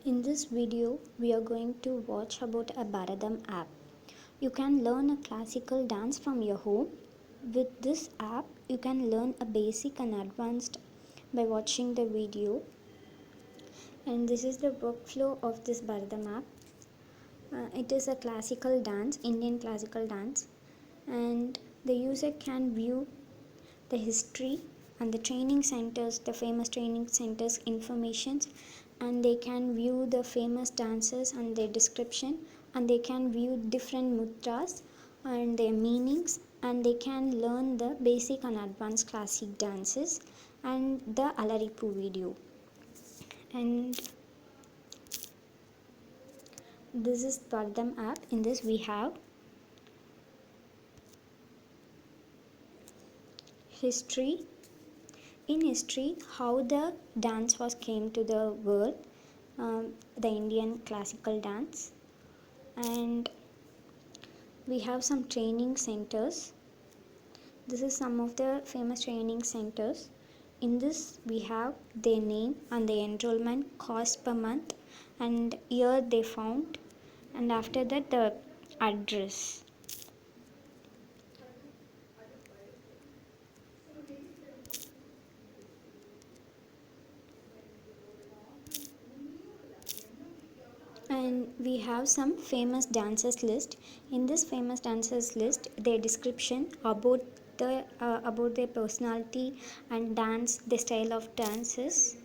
In this video, we are going to watch about a Bharathanatyam app. You can learn a classical dance from your home. With this app, you can learn a basic and advanced by watching the video. And this is the workflow of this Bharathanatyam app. It is a classical dance, Indian classical dance, and the user can view the history and the training centers, the famous training centers informations, and they can view the famous dancers and their description, and they can view different mudras and their meanings, and they can learn the basic and advanced classic dances and the Alaripu video. And this is Bharathanatyam app. In this we have history. In history, how the dance was came to the world, the Indian classical dance, and we have some training centers. This is some of the famous training centers. In this we have their name and the enrollment cost per month and year they found, and after that the address. And we have some famous dancers list. In this famous dancers list, their description about their personality and dance, the style of dances.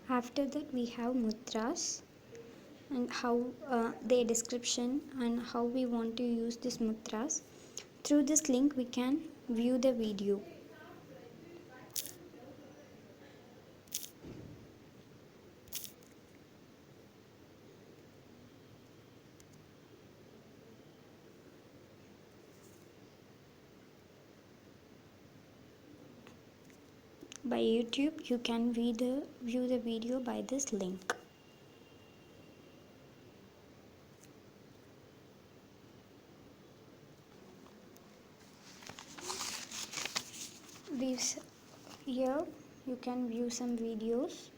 After that we have mudras and how their description and how we want to use this mudras. Through this link we can view the video. By YouTube you can view the video by this link. Here you can view some videos,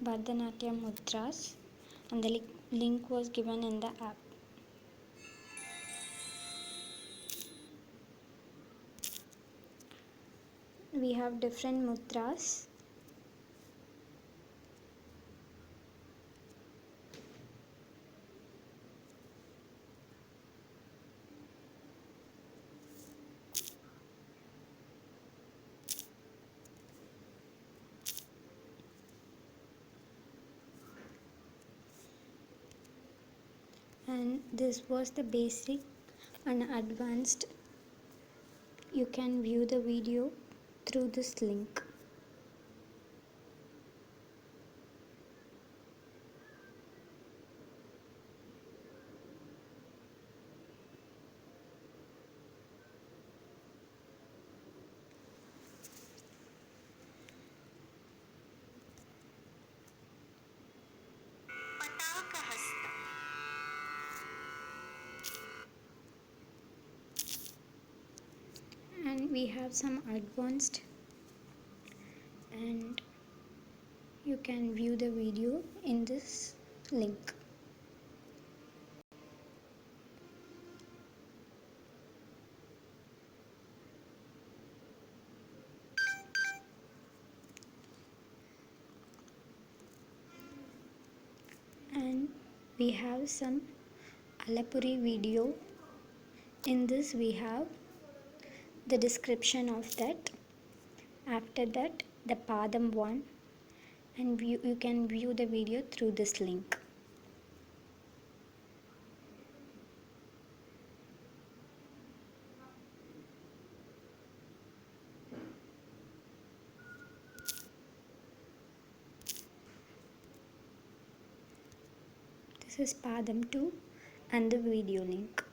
Bharathanatyam mudras, and the link was given in the app. We have different mudras. And this was the basic and advanced. You can view the video through this link. And we have some advanced, and you can view the video in this link. And we have some Alapuri video. In this we have the description of that. After that the Padam 1, and you can view the video through this link. This is Padam 2 and the video link.